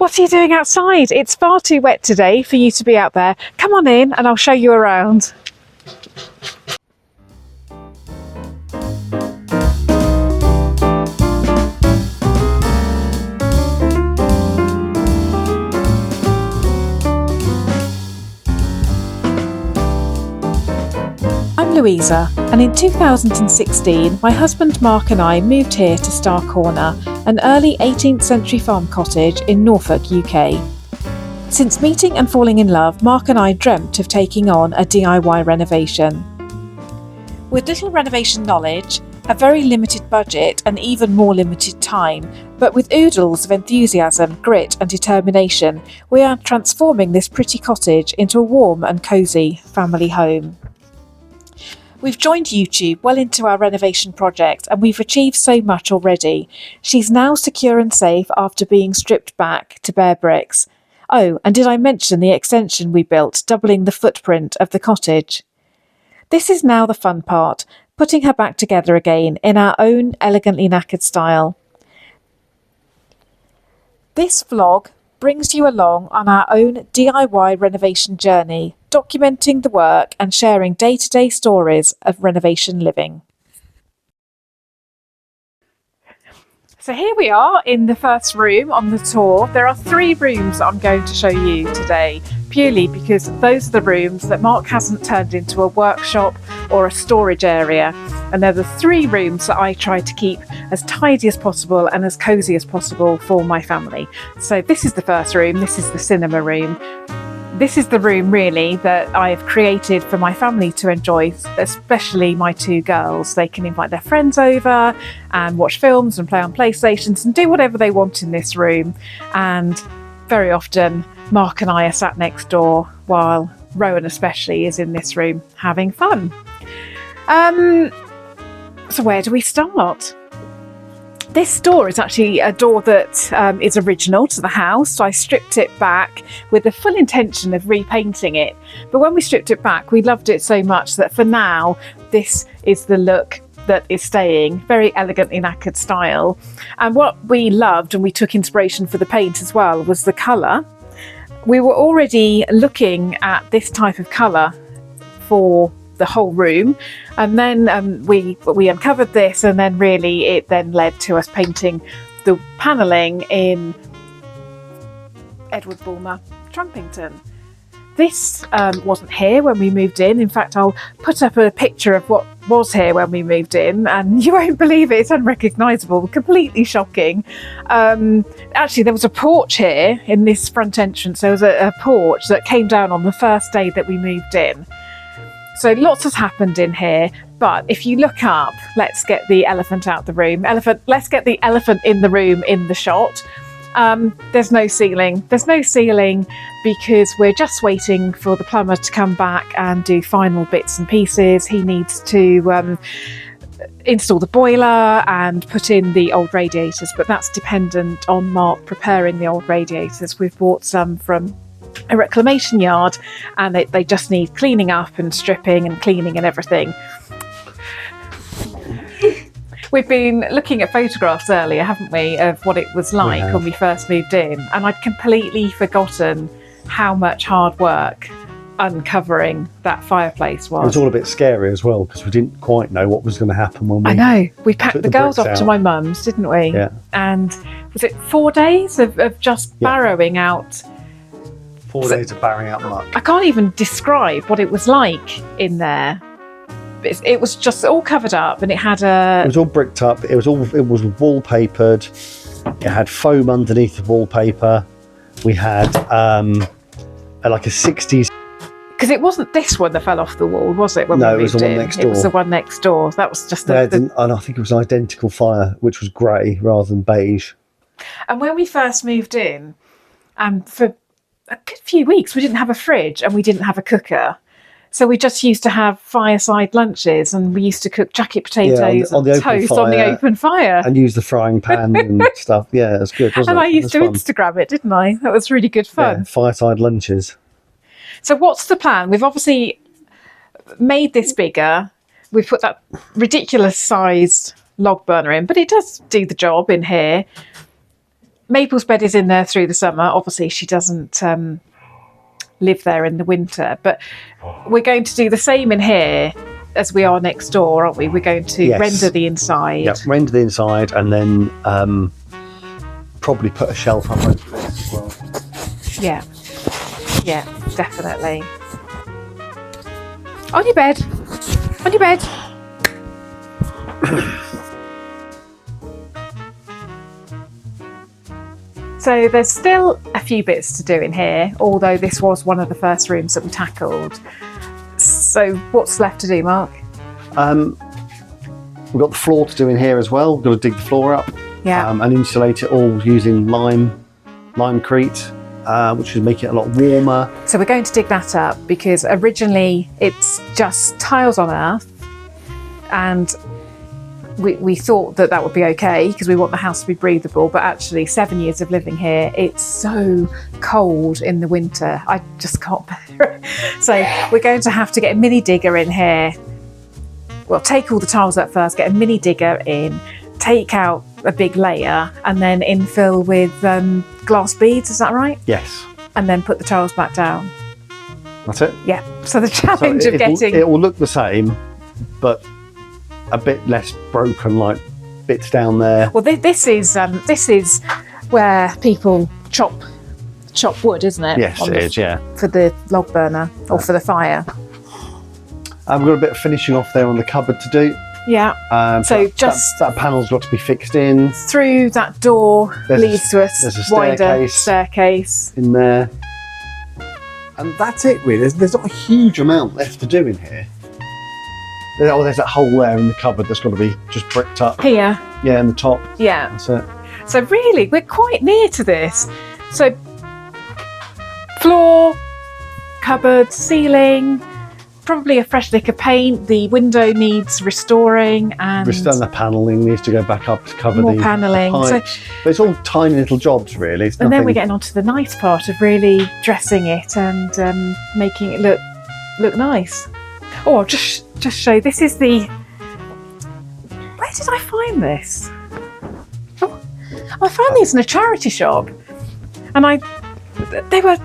What are you doing outside? It's far too wet today for you to be out there. Come on in and I'll show you around. I'm Louisa, and in 2016 my husband Mark and I moved here to Starre Corner, an early 18th century farm cottage in Norfolk, UK. Since meeting and falling in love, Mark and I dreamt of taking on a DIY renovation. With little renovation knowledge, a very limited budget and even more limited time, but with oodles of enthusiasm, grit and determination, we are transforming this pretty cottage into a warm and cosy family home. We've joined YouTube well into our renovation project and we've achieved so much already. She's now secure and safe after being stripped back to bare bricks. Oh, and did I mention the extension we built, doubling the footprint of the cottage? This is now the fun part, putting her back together again in our own elegantly knackered style. This vlog brings you along on our own DIY renovation journey, documenting the work and sharing day-to-day stories of renovation living. So here we are in the first room on the tour. There are 3 rooms that I'm going to show you today, purely because those are the rooms that Mark hasn't turned into a workshop or a storage area. And they're the 3 rooms that I try to keep as tidy as possible and as cosy as possible for my family. So this is the first room, this is the cinema room. This is the room really that I've created for my family to enjoy, especially my 2 girls. They can invite their friends over and watch films and play on PlayStations and do whatever they want in this room. And very often Mark and I are sat next door while Rowan especially is in this room having fun. So where do we start? This door is actually a door that is original to the house. So I stripped it back with the full intention of repainting it. But when we stripped it back, we loved it so much that for now, this is the look that is staying, very elegantly knackered style. And what we loved, and we took inspiration for the paint as well, was the colour. We were already looking at this type of colour for the whole room, and then we uncovered this, and then really it then led to us painting the panelling in Edward Bulmer Trumpington. This wasn't here when we moved in. In fact, I'll put up a picture of what was here when we moved in, and you won't believe it, it's unrecognisable, completely shocking. Actually, there was a porch here in this front entrance. There was a porch that came down on the first day that we moved in. So lots has happened in here, but if you look up, let's get the elephant out the room. Let's get the elephant in the room in the shot. There's no ceiling. There's no ceiling because we're just waiting for the plumber to come back and do final bits and pieces. He needs to install the boiler and put in the old radiators, but that's dependent on Mark preparing the old radiators. We've bought some from a reclamation yard and they just need cleaning up and stripping and cleaning and everything. We've been looking at photographs earlier, haven't we, of what it was like when we first moved in, and I'd completely forgotten how much hard work uncovering that fireplace was. It was all a bit scary as well because we didn't quite know what was going to happen when we... I know. We packed the girls off to my mum's, didn't we? Yeah. And was it 4 days of just barrowing out... 4 days of barrowing out muck. I can't even describe what it was like in there. It was just all covered up, and it had a... It was all bricked up. It was wallpapered. It had foam underneath the wallpaper. We had like a 60s... Because it wasn't this one that fell off the wall, was it? No, it was the one next door. It was the one next door. That was just and I think it was an identical fire, which was grey rather than beige. And when we first moved in, for a good few weeks, we didn't have a fridge and we didn't have a cooker. So we just used to have fireside lunches, and we used to cook jacket potatoes and toast on the open fire. And use the frying pan and stuff. Yeah, it was good, wasn't it? And I used to Instagram it, didn't I? That was really good fun. Yeah, fireside lunches. So what's the plan? We've obviously made this bigger. We've put that ridiculous sized log burner in, but it does do the job in here. Maple's bed is in there through the summer. Obviously, she doesn't live there in the winter, but we're going to do the same in here as we are next door, aren't we? We're going to render the inside. Yep, render the inside, and then probably put a shelf up over this as well. Yeah, yeah, definitely. On your bed. On your bed. So there's still a few bits to do in here, although this was one of the first rooms that we tackled. So what's left to do, Mark? We've got the floor to do in here as well. We've got to dig the floor up, and insulate it all using limecrete, which would make it a lot warmer. So we're going to dig that up because originally it's just tiles on earth, and we thought that would be okay because we want the house to be breathable, but actually 7 years of living here, it's so cold in the winter. I just can't bear it. So we're going to have to get a mini digger in here. Well, take all the tiles up first, get a mini digger in, take out a big layer, and then infill with glass beads, is that right? Yes. And then put the tiles back down. That's it? Yeah. So the challenge of getting... It will look the same, but a bit less broken, like bits down there. Well, this is where people chop wood, isn't it? Yes, it is. Yeah. For the log burner or for the fire. We've got a bit of finishing off there on the cupboard to do. Yeah. So that panel's got to be fixed in. Through that door leads to a wider staircase in there, and that's it. Really, there's not a huge amount left to do in here. There's that hole there in the cupboard that's got to be just bricked up. Here. Yeah, in the top. Yeah. That's it. So really, we're quite near to this. So floor, cupboard, ceiling, probably a fresh lick of paint. The window needs restoring, and the panelling needs to go back up to cover more the panelling. But it's all tiny little jobs, really. And then we're getting on to the nice part of really dressing it and making it look nice. Oh, I'll just show. This is the... Where did I find this? Oh, I found these in a charity shop, and they were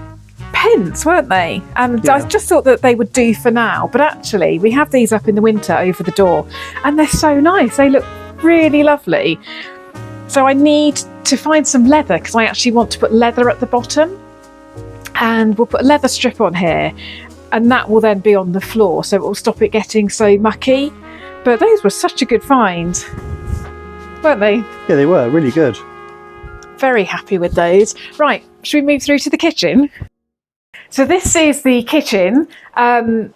pence, weren't they? And I just thought that they would do for now, but actually we have these up in the winter over the door, and they're so nice. They look really lovely. So I need to find some leather because I actually want to put leather at the bottom, and we'll put a leather strip on here, and that will then be on the floor, so it will stop it getting so mucky. But those were such a good find, weren't they? Yeah, they were really good. Very happy with those. Right, should we move through to the kitchen? So this is the kitchen.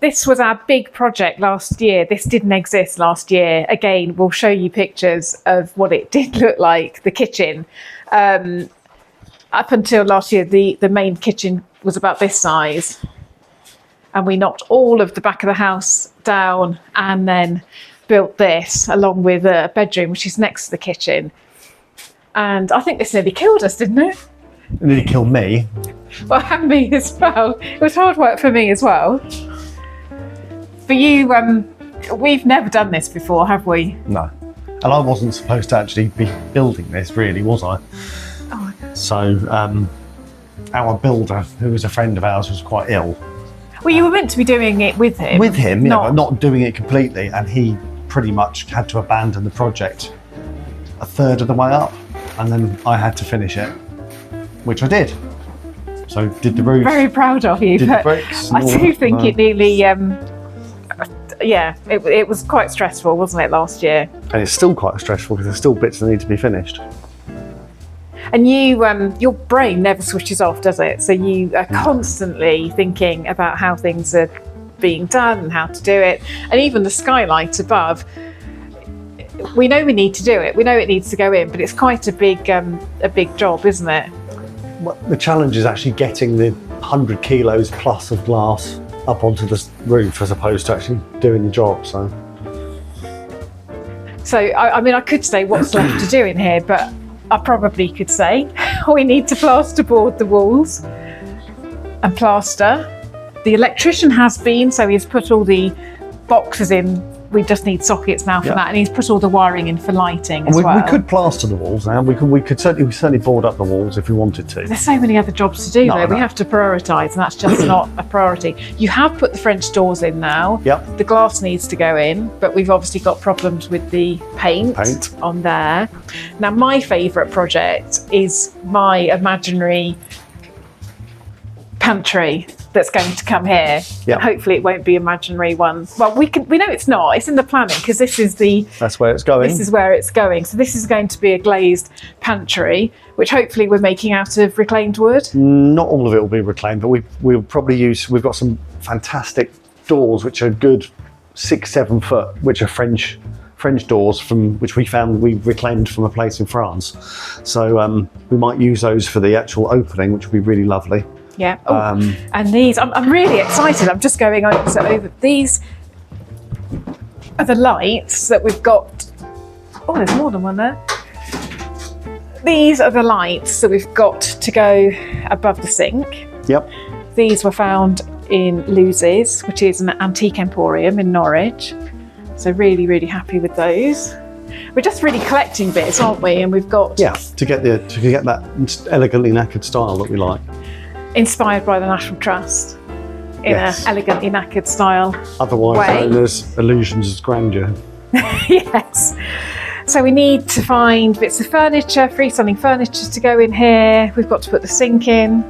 This was our big project last year. This didn't exist last year. Again, we'll show you pictures of what it did look like, the kitchen. Up until last year, the main kitchen was about this size. And we knocked all of the back of the house down and then built this along with a bedroom, which is next to the kitchen. And I think this nearly killed us, didn't it? It nearly killed me. Well, and me as well. It was hard work for me as well. For you, we've never done this before, have we? No. And I wasn't supposed to actually be building this, really, was I? Oh. So, our builder, who was a friend of ours, was quite ill. Well, you were meant to be doing it with him. With him, yeah, but not doing it completely. And he pretty much had to abandon the project a third of the way up. And then I had to finish it, which I did. So did the roof. Very proud of you. Did the bricks. I do think it nearly, it was quite stressful, wasn't it, last year? And it's still quite stressful because there's still bits that need to be finished. And you, your brain never switches off, does it? So you are constantly thinking about how things are being done and how to do it. And even the skylight above, we know we need to do it. We know it needs to go in, but it's quite a big job, isn't it? Well, the challenge is actually getting the 100 kilos plus of glass up onto the roof as opposed to actually doing the job. So I mean, I could say what's left to do in here, but I probably could say we need to plasterboard the walls and plaster. The electrician has been, so he's put all the boxes in we just need sockets now for Yeah. that, and he's put all the wiring in for lighting And as well. we could plaster the walls now. We could certainly board up the walls if we wanted to. There's so many other jobs to do though. No. We have to prioritise, and that's just not a priority. You have put the French doors in now. Yep. The glass needs to go in, but we've obviously got problems with the paint on there. Now, my favourite project is my imaginary pantry that's going to come here. Yep. Hopefully it won't be imaginary one. Well, we know it's not. It's in the planning because That's where it's going. this is where it's going. So this is going to be a glazed pantry, which hopefully we're making out of reclaimed wood. Not all of it will be reclaimed, but we'll probably we've got some fantastic doors which are good 6-7 foot, which are French doors which we reclaimed from a place in France. So we might use those for the actual opening, which would be really lovely. Yeah. Oh, and these, I'm really excited. I'm just going over. These are the lights that we've got. Oh, there's more than one there. These are the lights that we've got to go above the sink. Yep. These were found in Luz's, which is an antique emporium in Norwich. So really, really happy with those. We're just really collecting bits, aren't we? And we've got to get that elegantly knackered style that we like. inspired by the National Trust in an elegantly knackered style. Otherwise known as illusions of grandeur. Yes. So we need to find bits of furniture, freestanding furniture to go in here. We've got to put the sink in,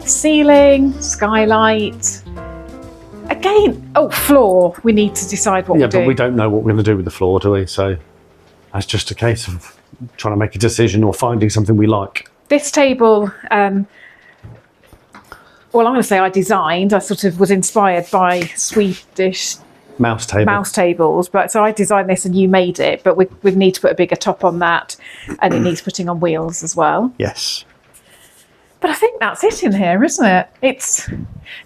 ceiling, skylight. Again, floor. We need to decide what we're doing. But we don't know what we're going to do with the floor, do we? So that's just a case of trying to make a decision or finding something we like. This table, I'm going to say I designed. I sort of was inspired by Swedish mouse tables, but so I designed this and you made it, but we need to put a bigger top on that, and it needs putting on wheels as well. Yes. But I think that's it in here, isn't it? It's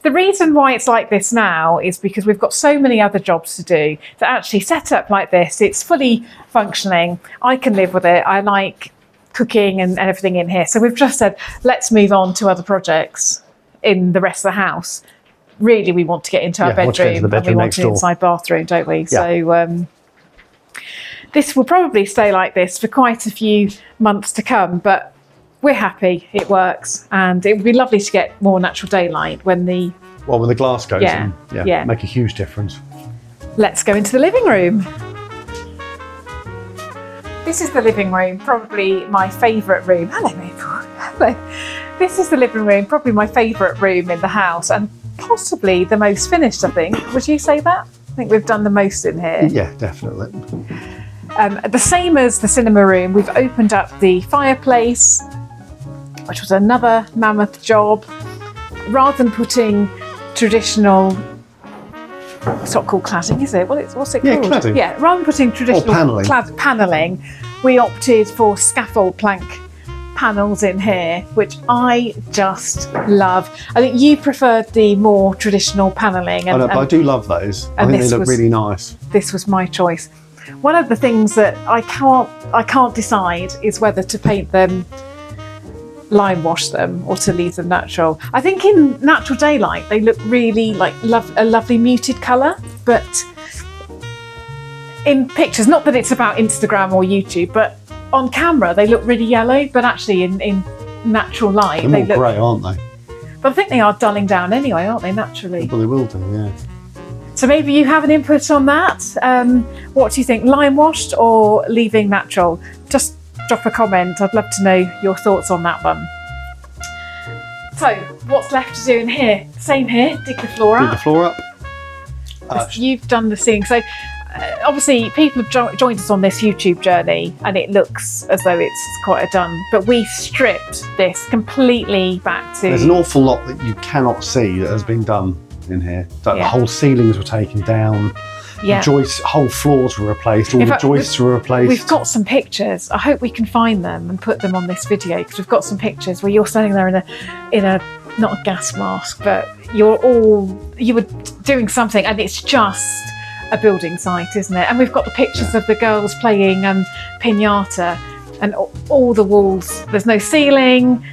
the reason why it's like this now is because we've got so many other jobs to do that actually set up like this. It's fully functioning. I can live with it. I like cooking and everything in here. So we've just said, let's move on to other projects in the rest of the house. Really, we want to get into our bedroom, and we want an inside bathroom, don't we? Yeah. So this will probably stay like this for quite a few months to come, but we're happy, it works, and it would be lovely to get more natural daylight when the glass goes in. Yeah, make a huge difference. Let's go into the living room. This is the living room, probably my favourite room. Hello, Maple. Hello. This is the living room, probably my favourite room in the house, and possibly the most finished, I think. Would you say that? I think we've done the most in here. Yeah, definitely. The same as the cinema room, we've opened up the fireplace, which was another mammoth job. Rather than putting traditional, it's not called cladding, is it? What's it called? Cladding. Yeah, rather than putting traditional panelling, we opted for scaffold plank panels in here, which I just love. I think you preferred the more traditional panelling. But I do love those. I think they look really nice. This was my choice. One of the things that I can't decide is whether to paint them, lime wash them, or to leave them natural. I think in natural daylight they look really like a lovely muted colour, but in pictures, not that it's about Instagram or YouTube, but on camera they look really yellow, but actually in natural light they look grey, aren't they? But I think they are dulling down anyway, aren't they, naturally? Well, they will do, yeah. So maybe you have an input on that. What do you think, lime washed or leaving natural? Just drop a comment. I'd love to know your thoughts on that one. So what's left to do in here? Same here, dig the floor up. Dig the floor up. You've done the thing. So obviously people have joined us on this YouTube journey and it looks as though it's quite done, but we stripped this completely back to... There's an awful lot that you cannot see that has been done in here. Like the whole ceilings were taken down. Yeah. Whole floors were replaced, all the joists were replaced. We've got some pictures. I hope we can find them and put them on this video, because we've got some pictures where you're standing there in a not a gas mask, but you were doing something, and it's just a building site, isn't it? And we've got the pictures of the girls playing pinata, and all the walls. There's no ceiling.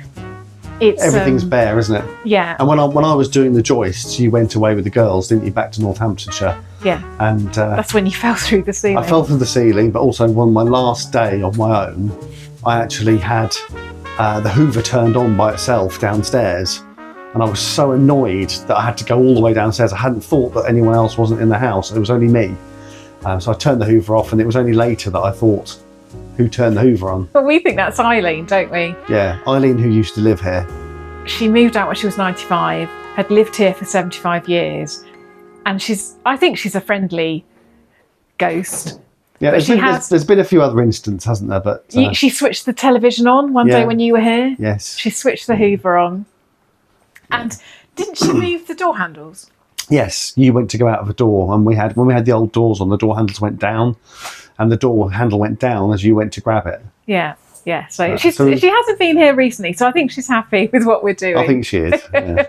Everything's bare, isn't it? Yeah. And when I was doing the joists, you went away with the girls, didn't you, back to Northamptonshire? Yeah. And that's when you fell through the ceiling. I fell through the ceiling, but also on my last day of my own, I actually had the Hoover turned on by itself downstairs. And I was so annoyed that I had to go all the way downstairs. I hadn't thought that anyone else wasn't in the house. It was only me. So I turned the Hoover off, and it was only later that I thought, who turned the Hoover on? But we think that's Eileen, don't we? Yeah, Eileen, who used to live here. She moved out when she was 95, had lived here for 75 years. And I think she's a friendly ghost. Yeah, there's been a few other instances, hasn't there? But she switched the television on one day when you were here. Yes. She switched the Hoover on. And didn't she move the door handles? Yes, you went to go out of a door, and when we had the old doors on, the door handles went down, and the door handle went down as you went to grab it. Yeah. So she hasn't been here recently, so I think she's happy with what we're doing. I think she is. Yeah.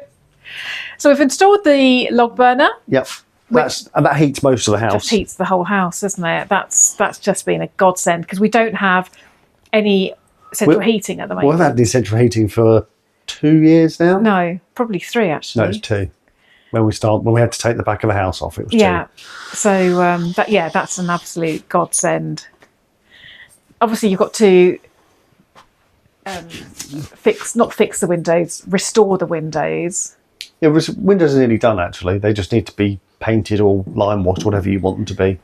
So we've installed the log burner. Yep. That heats most of the house. Just heats the whole house, doesn't it? That's just been a godsend because we don't have any central heating at the moment. Well, I've had any central heating for 2 years now. No, probably 3 actually. No, it's 2. When we had to take the back of the house off, it was 2. Yeah. So that's an absolute godsend. Obviously, you've got to not fix the windows, restore the windows. Yeah, windows are nearly done actually. They just need to be painted or lime washed, whatever you want them to be.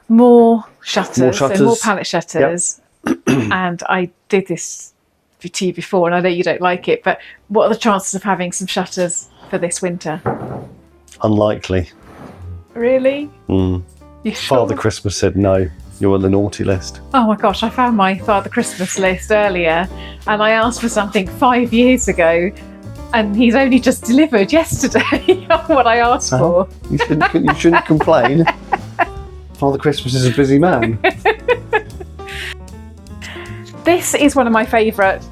More shutters. So more pallet shutters. Yep. And I did this to you before, and I know you don't like it, but what are the chances of having some shutters for this winter? Unlikely. Really? You sure? Father Christmas said no. You're on the naughty list. Oh my gosh, I found my Father Christmas list earlier, and I asked for something 5 years ago, and he's only just delivered yesterday what I asked for. You shouldn't complain. Father Christmas is a busy man. This is one of my favourite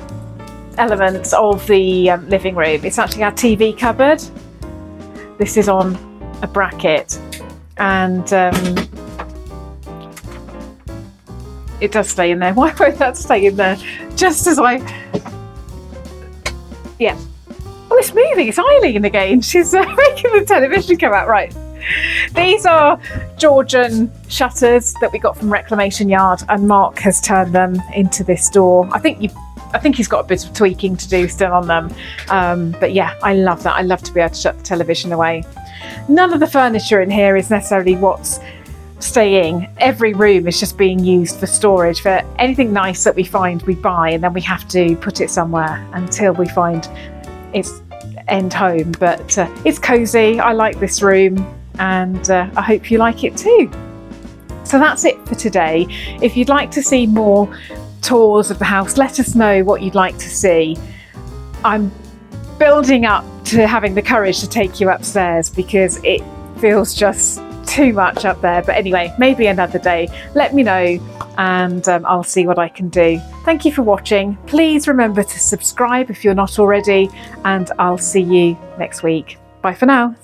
elements of the living room. It's actually our TV cupboard. This is on a bracket, and it does stay in there. Why won't that stay in there? Just as yeah. Oh, it's moving. It's Eileen again. She's making the television come out. Right. These are Georgian shutters that we got from Reclamation Yard, and Mark has turned them into this door. I think he's got a bit of tweaking to do still on them. But yeah, I love that. I love to be able to shut the television away. None of the furniture in here is necessarily what's staying. Every room is just being used for storage. For anything nice that we find, we buy, and then we have to put it somewhere until we find its end home. But it's cosy. I like this room, and I hope you like it too. So that's it for today. If you'd like to see more tours of the house, let us know what you'd like to see. I'm building up to having the courage to take you upstairs because it feels just too much up there. But anyway, maybe another day. Let me know, and I'll see what I can do. Thank you for watching. Please remember to subscribe if you're not already, and I'll see you next week. Bye for now.